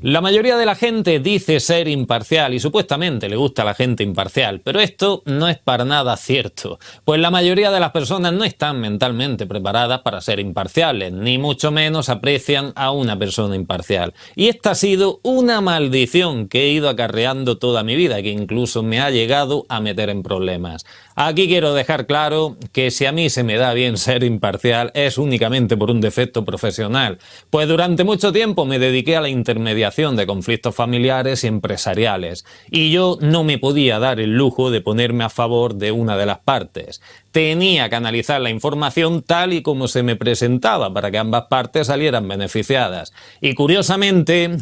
La mayoría de la gente dice ser imparcial y supuestamente le gusta a la gente imparcial, pero esto no es para nada cierto, pues la mayoría de las personas no están mentalmente preparadas para ser imparciales, ni mucho menos aprecian a una persona imparcial. Y esta ha sido una maldición que he ido acarreando toda mi vida, que incluso me ha llegado a meter en problemas. Aquí quiero dejar claro que si a mí se me da bien ser imparcial es únicamente por un defecto profesional, pues durante mucho tiempo me dediqué a la intermediación de conflictos familiares y empresariales, y yo no me podía dar el lujo de ponerme a favor de una de las partes. Tenía que analizar la información tal y como se me presentaba para que ambas partes salieran beneficiadas. Y curiosamente,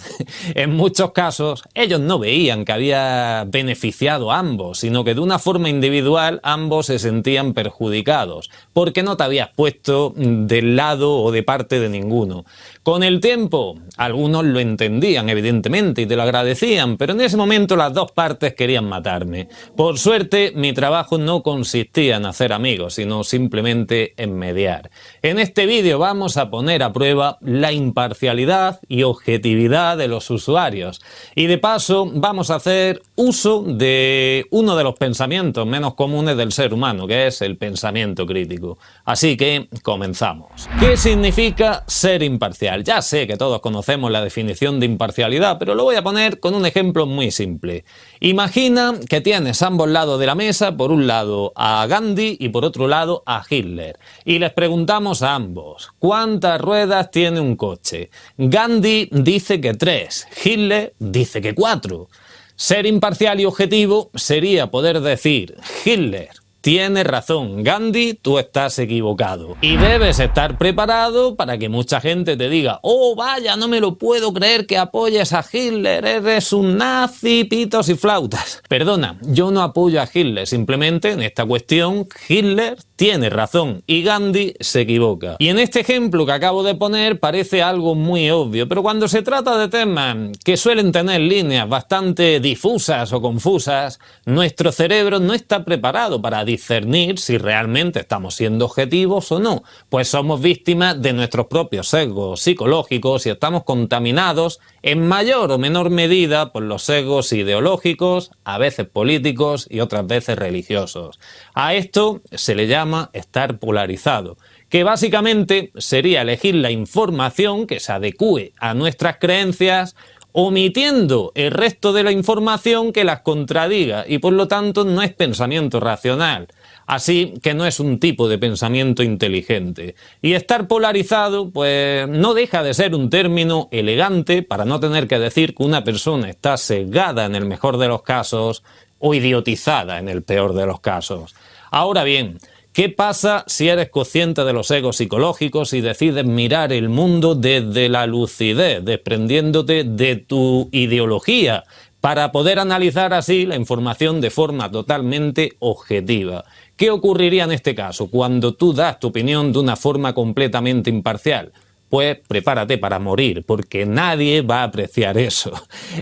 en muchos casos, ellos no veían que había beneficiado a ambos, sino que de una forma individual ambos se sentían perjudicados, porque no te habías puesto del lado o de parte de ninguno. Con el tiempo, algunos lo entendían evidentemente y te lo agradecían, pero en ese momento las dos partes querían matarme. Por suerte, mi trabajo no consistía en hacer amigos, sino simplemente en mediar. En este vídeo vamos a poner a prueba la imparcialidad y objetividad de los usuarios. Y de paso vamos a hacer uso de uno de los pensamientos menos comunes del ser humano, que es el pensamiento crítico. Así que comenzamos. ¿Qué significa ser imparcial? Ya sé que todos conocemos la definición de imparcialidad, pero lo voy a poner con un ejemplo muy simple. Imagina que tienes a ambos lados de la mesa, por un lado a Gandhi y por otro lado a Hitler. Y les preguntamos a ambos, ¿cuántas ruedas tiene un coche? Gandhi dice que 3, Hitler dice que 4. Ser imparcial y objetivo sería poder decir, Hitler, tienes razón, Gandhi, tú estás equivocado. Y debes estar preparado para que mucha gente te diga, oh vaya, no me lo puedo creer que apoyes a Hitler, eres un nazi, pitos y flautas. Perdona, yo no apoyo a Hitler, simplemente en esta cuestión Hitler tiene razón y Gandhi se equivoca. Y en este ejemplo que acabo de poner parece algo muy obvio, pero cuando se trata de temas que suelen tener líneas bastante difusas o confusas, nuestro cerebro no está preparado para discernir si realmente estamos siendo objetivos o no, pues somos víctimas de nuestros propios sesgos psicológicos y estamos contaminados en mayor o menor medida por los sesgos ideológicos, a veces políticos y otras veces religiosos. A esto se le llama estar polarizado, que básicamente sería elegir la información que se adecue a nuestras creencias, omitiendo el resto de la información que las contradiga, y por lo tanto no es pensamiento racional. Así que no es un tipo de pensamiento inteligente. Y estar polarizado, pues no deja de ser un término elegante para no tener que decir que una persona está sesgada en el mejor de los casos o idiotizada en el peor de los casos. Ahora bien, ¿qué pasa si eres consciente de los egos psicológicos y decides mirar el mundo desde la lucidez, desprendiéndote de tu ideología, para poder analizar así la información de forma totalmente objetiva? ¿Qué ocurriría en este caso cuando tú das tu opinión de una forma completamente imparcial? Pues prepárate para morir, porque nadie va a apreciar eso.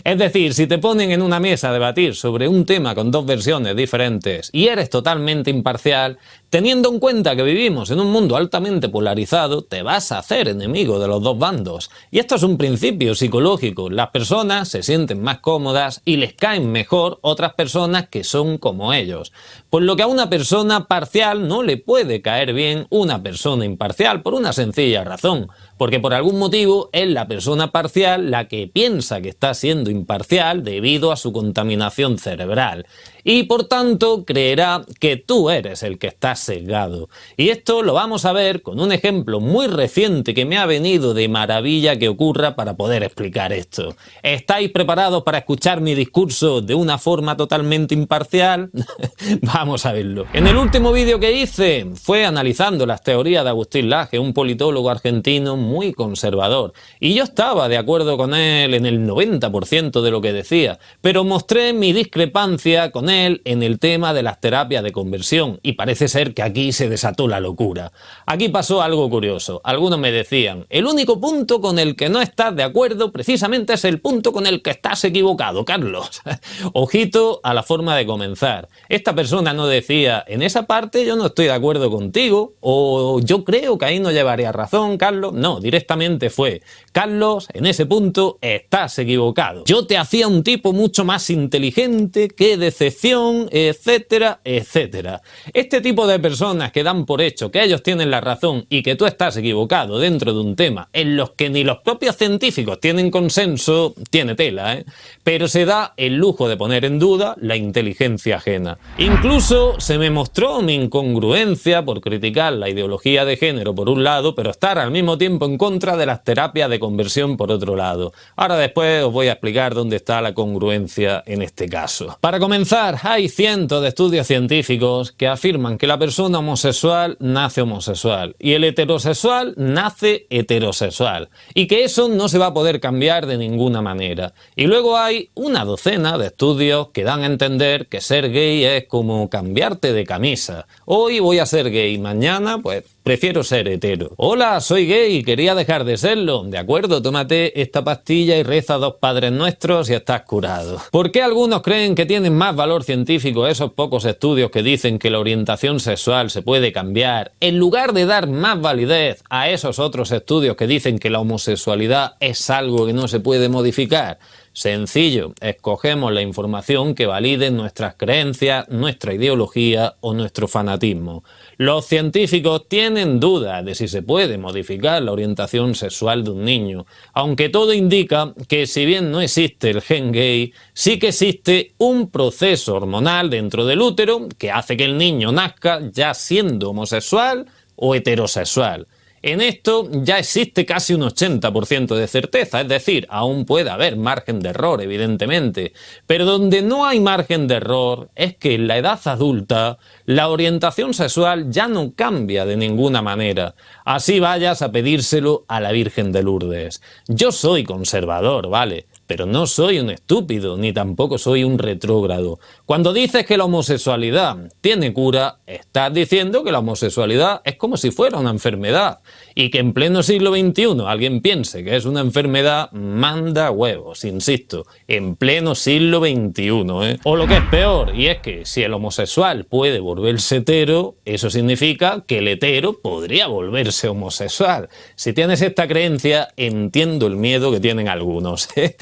Es decir, si te ponen en una mesa a debatir sobre un tema con dos versiones diferentes y eres totalmente imparcial, teniendo en cuenta que vivimos en un mundo altamente polarizado, te vas a hacer enemigo de los dos bandos. Y esto es un principio psicológico. Las personas se sienten más cómodas y les caen mejor otras personas que son como ellos. Por lo que a una persona parcial no le puede caer bien una persona imparcial, por una sencilla razón. Porque por algún motivo es la persona parcial la que piensa que está siendo imparcial debido a su contaminación cerebral. Y por tanto creerá que tú eres el que está sesgado. Y esto lo vamos a ver con un ejemplo muy reciente que me ha venido de maravilla que ocurra para poder explicar esto. ¿Estáis preparados para escuchar mi discurso de una forma totalmente imparcial? Vamos a verlo. En el último vídeo que hice fue analizando las teorías de Agustín Laje, un politólogo argentino muy conservador. Y yo estaba de acuerdo con él en el 90% de lo que decía, pero mostré mi discrepancia con él en el tema de las terapias de conversión, y parece ser entender que aquí se desató la locura. Aquí pasó algo curioso. Algunos me decían, el único punto con el que no estás de acuerdo precisamente es el punto con el que estás equivocado, Carlos. Ojito a la forma de comenzar. Esta persona no decía, en esa parte yo no estoy de acuerdo contigo, o yo creo que ahí no llevaría razón, Carlos. No, directamente fue, Carlos, en ese punto estás equivocado. Yo te hacía un tipo mucho más inteligente, qué decepción, etcétera, etcétera. Este tipo de personas que dan por hecho que ellos tienen la razón y que tú estás equivocado dentro de un tema en los que ni los propios científicos tienen consenso, tiene tela, pero se da el lujo de poner en duda la inteligencia ajena. Incluso se me mostró mi incongruencia por criticar la ideología de género por un lado, pero estar al mismo tiempo en contra de las terapias de conversión por otro lado. Ahora después os voy a explicar dónde está la congruencia en este caso. Para comenzar, hay cientos de estudios científicos que afirman que la persona homosexual nace homosexual y el heterosexual nace heterosexual y que eso no se va a poder cambiar de ninguna manera. Y luego hay una docena de estudios que dan a entender que ser gay es como cambiarte de camisa. Hoy voy a ser gay, mañana pues prefiero ser hetero. Hola, soy gay y quería dejar de serlo. De acuerdo, tómate esta pastilla y reza 2 Padres Nuestros y estás curado. ¿Por qué algunos creen que tienen más valor científico esos pocos estudios que dicen que la orientación sexual se puede cambiar, en lugar de dar más validez a esos otros estudios que dicen que la homosexualidad es algo que no se puede modificar? Sencillo, escogemos la información que valide nuestras creencias, nuestra ideología o nuestro fanatismo. Los científicos tienen dudas de si se puede modificar la orientación sexual de un niño, aunque todo indica que si bien no existe el gen gay, sí que existe un proceso hormonal dentro del útero que hace que el niño nazca ya siendo homosexual o heterosexual. En esto ya existe casi un 80% de certeza, es decir, aún puede haber margen de error, evidentemente, pero donde no hay margen de error es que en la edad adulta la orientación sexual ya no cambia de ninguna manera. Así vayas a pedírselo a la Virgen de Lourdes. Yo soy conservador, ¿vale? Pero no soy un estúpido, ni tampoco soy un retrógrado. Cuando dices que la homosexualidad tiene cura, estás diciendo que la homosexualidad es como si fuera una enfermedad. Y que en pleno siglo XXI alguien piense que es una enfermedad, manda huevos, insisto, en pleno siglo XXI, ¿eh? O lo que es peor, y es que si el homosexual puede volverse hetero, eso significa que el hetero podría volverse homosexual. Si tienes esta creencia, entiendo el miedo que tienen algunos, ¿eh?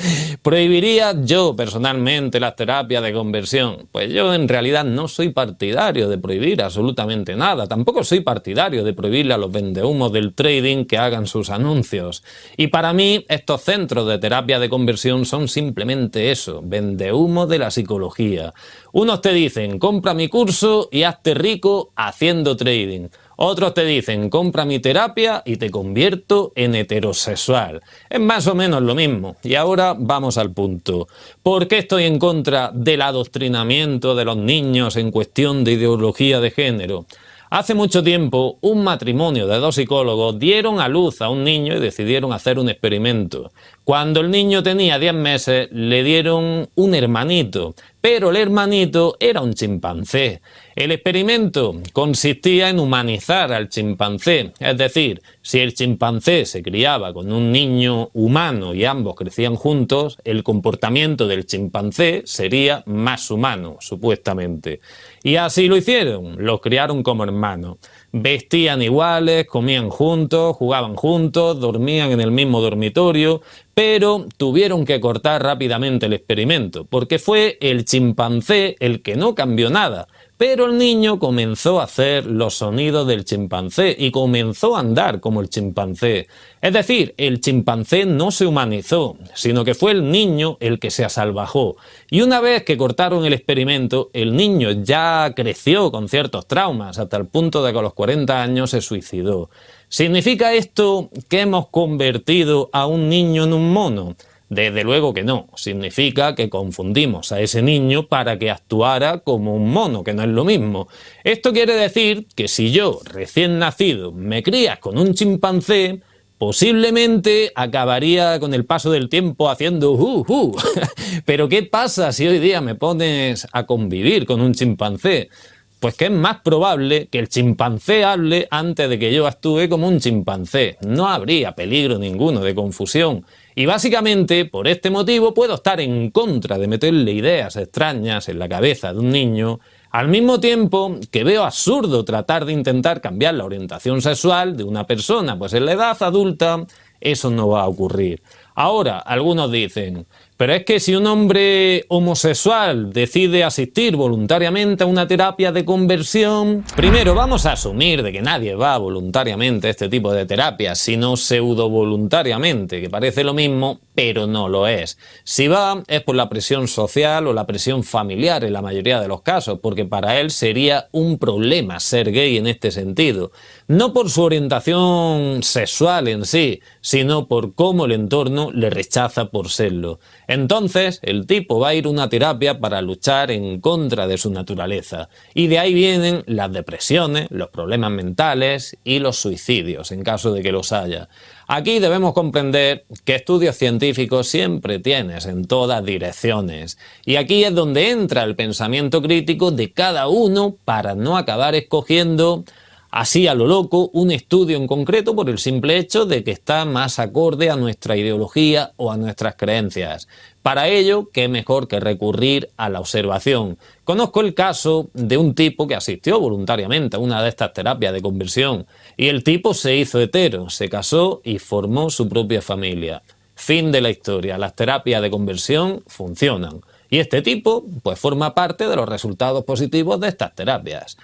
¿Prohibiría yo personalmente las terapias de conversión? Pues yo en realidad no soy partidario de prohibir absolutamente nada. Tampoco soy partidario de prohibirle a los vendehumos del trading que hagan sus anuncios. Y para mí estos centros de terapia de conversión son simplemente eso, vendehumos de la psicología. Unos te dicen, compra mi curso y hazte rico haciendo trading. Otros te dicen, compra mi terapia y te convierto en heterosexual. Es más o menos lo mismo. Y ahora vamos al punto. ¿Por qué estoy en contra del adoctrinamiento de los niños en cuestión de ideología de género? Hace mucho tiempo, un matrimonio de 2 psicólogos dieron a luz a un niño y decidieron hacer un experimento. Cuando el niño tenía 10 meses, le dieron un hermanito, pero el hermanito era un chimpancé. El experimento consistía en humanizar al chimpancé, es decir, si el chimpancé se criaba con un niño humano y ambos crecían juntos, el comportamiento del chimpancé sería más humano, supuestamente. Y así lo hicieron, los criaron como hermanos. Vestían iguales, comían juntos, jugaban juntos, dormían en el mismo dormitorio, pero tuvieron que cortar rápidamente el experimento, porque fue el chimpancé el que no cambió nada. Pero el niño comenzó a hacer los sonidos del chimpancé y comenzó a andar como el chimpancé. Es decir, el chimpancé no se humanizó, sino que fue el niño el que se asalvajó. Y una vez que cortaron el experimento, el niño ya creció con ciertos traumas, hasta el punto de que a los 40 años se suicidó. ¿Significa esto que hemos convertido a un niño en un mono? Desde luego que no, significa que confundimos a ese niño para que actuara como un mono, que no es lo mismo. Esto quiere decir que si yo, recién nacido, me crías con un chimpancé, posiblemente acabaría con el paso del tiempo haciendo Pero ¿qué pasa si hoy día me pones a convivir con un chimpancé? Pues que es más probable que el chimpancé hable antes de que yo actúe como un chimpancé. No habría peligro ninguno de confusión. Y básicamente, por este motivo, puedo estar en contra de meterle ideas extrañas en la cabeza de un niño, al mismo tiempo que veo absurdo tratar de intentar cambiar la orientación sexual de una persona, pues en la edad adulta eso no va a ocurrir. Ahora, algunos dicen, pero es que si un hombre homosexual decide asistir voluntariamente a una terapia de conversión, primero vamos a asumir de que nadie va voluntariamente a este tipo de terapias, sino pseudo voluntariamente, que parece lo mismo, pero no lo es. Si va, es por la presión social o la presión familiar en la mayoría de los casos, porque para él sería un problema ser gay en este sentido. No por su orientación sexual en sí, sino por cómo el entorno le rechaza por serlo. Entonces, el tipo va a ir a una terapia para luchar en contra de su naturaleza. Y de ahí vienen las depresiones, los problemas mentales y los suicidios, en caso de que los haya. Aquí debemos comprender que estudios científicos siempre tienes en todas direcciones. Y aquí es donde entra el pensamiento crítico de cada uno para no acabar escogiendo así a lo loco un estudio en concreto por el simple hecho de que está más acorde a nuestra ideología o a nuestras creencias. Para ello, qué mejor que recurrir a la observación. Conozco el caso de un tipo que asistió voluntariamente a una de estas terapias de conversión y el tipo se hizo hetero, se casó y formó su propia familia. Fin de la historia. Las terapias de conversión funcionan y este tipo pues forma parte de los resultados positivos de estas terapias.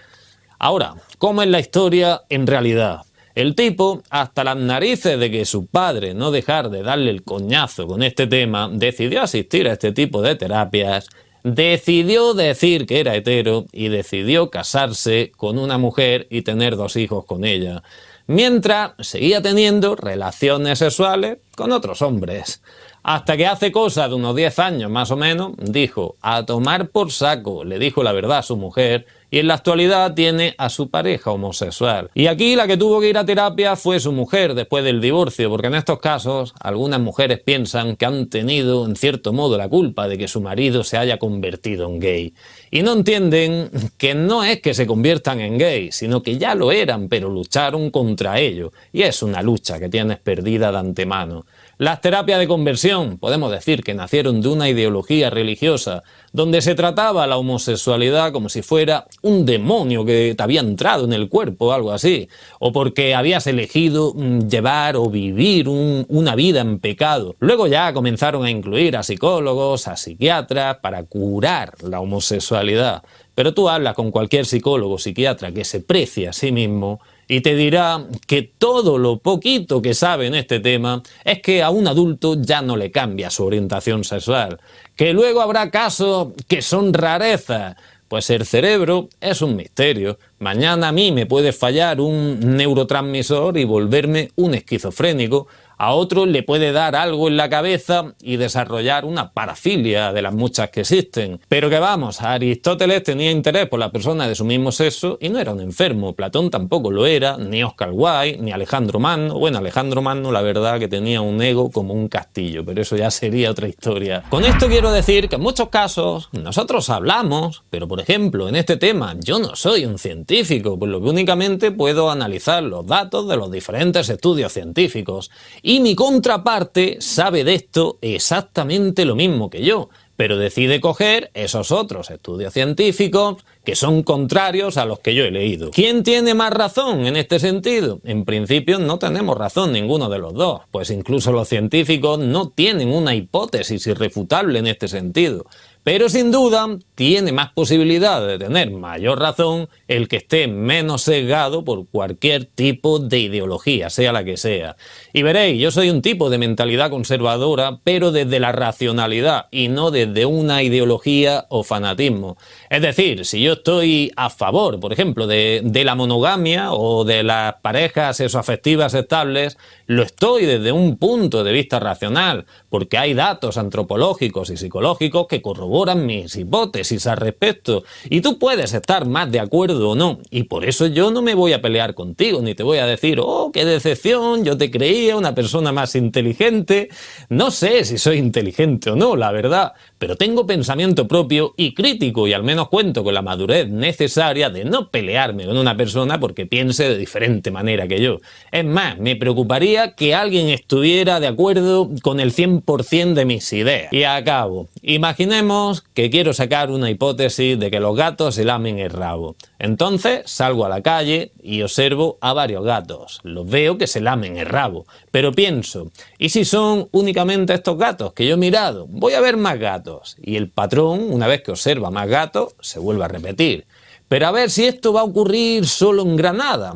Ahora, ¿cómo es la historia en realidad? El tipo, hasta las narices de que su padre no dejara de darle el coñazo con este tema, decidió asistir a este tipo de terapias, decidió decir que era hetero y decidió casarse con una mujer y tener 2 hijos con ella, mientras seguía teniendo relaciones sexuales con otros hombres. Hasta que hace cosa de unos 10 años más o menos, dijo a tomar por saco, le dijo la verdad a su mujer y en la actualidad tiene a su pareja homosexual. Y aquí la que tuvo que ir a terapia fue su mujer después del divorcio, porque en estos casos algunas mujeres piensan que han tenido en cierto modo la culpa de que su marido se haya convertido en gay. Y no entienden que no es que se conviertan en gay, sino que ya lo eran, pero lucharon contra ello. Y es una lucha que tienes perdida de antemano. Las terapias de conversión, podemos decir que nacieron de una ideología religiosa, donde se trataba la homosexualidad como si fuera un demonio que te había entrado en el cuerpo o algo así, o porque habías elegido llevar o vivir una vida en pecado. Luego ya comenzaron a incluir a psicólogos, a psiquiatras, para curar la homosexualidad. Pero tú hablas con cualquier psicólogo o psiquiatra que se precie a sí mismo y te dirá que todo lo poquito que sabe en este tema es que a un adulto ya no le cambia su orientación sexual, que luego habrá casos que son rarezas. Pues el cerebro es un misterio. Mañana a mí me puede fallar un neurotransmisor y volverme un esquizofrénico. A otro le puede dar algo en la cabeza y desarrollar una parafilia de las muchas que existen. Pero que vamos, Aristóteles tenía interés por la persona de su mismo sexo y no era un enfermo. Platón tampoco lo era, ni Oscar Wilde, ni Alejandro Magno. Bueno, Alejandro Magno la verdad que tenía un ego como un castillo, pero eso ya sería otra historia. Con esto quiero decir que en muchos casos nosotros hablamos, pero por ejemplo en este tema yo no soy un científico, por lo que únicamente puedo analizar los datos de los diferentes estudios científicos. Y mi contraparte sabe de esto exactamente lo mismo que yo, pero decide coger esos otros estudios científicos que son contrarios a los que yo he leído. ¿Quién tiene más razón en este sentido? En principio no tenemos razón ninguno de los dos, pues incluso los científicos no tienen una hipótesis irrefutable en este sentido. Pero sin duda tiene más posibilidad de tener mayor razón el que esté menos sesgado por cualquier tipo de ideología, sea la que sea. Y veréis, yo soy un tipo de mentalidad conservadora, pero desde la racionalidad y no desde una ideología o fanatismo. Es decir, si yo estoy a favor, por ejemplo, de la monogamia o de las parejas sexoafectivas estables, lo estoy desde un punto de vista racional, porque hay datos antropológicos y psicológicos que corroboran mis hipótesis al respecto. Y tú puedes estar más de acuerdo o no, y por eso yo no me voy a pelear contigo, ni te voy a decir, oh, qué decepción, yo te creía una persona más inteligente. No sé si soy inteligente o no, la verdad, pero tengo pensamiento propio y crítico, y al menos cuento con la madurez madurez necesaria de no pelearme con una persona porque piense de diferente manera que yo. Es más, me preocuparía que alguien estuviera de acuerdo con el 100% de mis ideas. Y acabo. Imaginemos que quiero sacar una hipótesis de que los gatos se lamen el rabo. Entonces salgo a la calle y observo a varios gatos. Los veo que se lamen el rabo. Pero pienso, ¿y si son únicamente estos gatos que yo he mirado? Voy a ver más gatos. Y el patrón, una vez que observa más gatos, se vuelve a repetir. Pero a ver si esto va a ocurrir solo en Granada.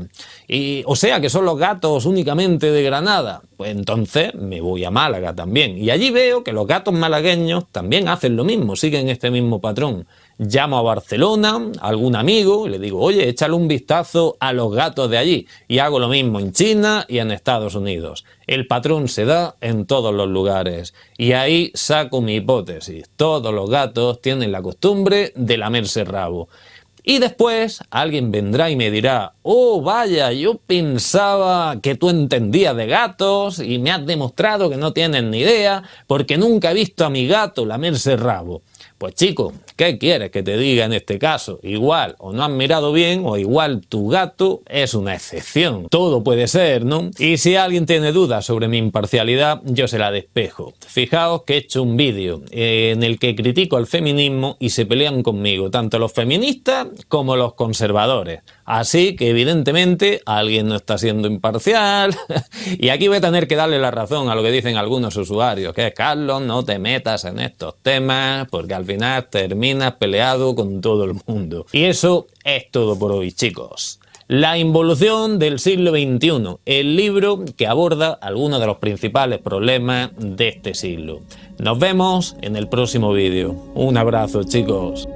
O sea, que son los gatos únicamente de Granada. Pues entonces me voy a Málaga también. Y allí veo que los gatos malagueños también hacen lo mismo, siguen este mismo patrón. Llamo a Barcelona, a algún amigo, y le digo, oye, échale un vistazo a los gatos de allí. Y hago lo mismo en China y en Estados Unidos. El patrón se da en todos los lugares. Y ahí saco mi hipótesis. Todos los gatos tienen la costumbre de lamerse el rabo. Y después alguien vendrá y me dirá, oh vaya, yo pensaba que tú entendías de gatos y me has demostrado que no tienes ni idea porque nunca he visto a mi gato lamerse el rabo. Pues chico, ¿qué quieres que te diga en este caso? Igual o no has mirado bien o igual tu gato es una excepción. Todo puede ser, ¿no? Y si alguien tiene dudas sobre mi imparcialidad, yo se la despejo. Fijaos que he hecho un vídeo en el que critico al feminismo y se pelean conmigo, tanto los feministas como los conservadores. Así que evidentemente alguien no está siendo imparcial y aquí voy a tener que darle la razón a lo que dicen algunos usuarios, que es Carlos, no te metas en estos temas porque al final terminas peleado con todo el mundo. Y eso es todo por hoy, chicos. La involución del siglo XXI, el libro que aborda algunos de los principales problemas de este siglo. Nos vemos en el próximo vídeo. Un abrazo, chicos.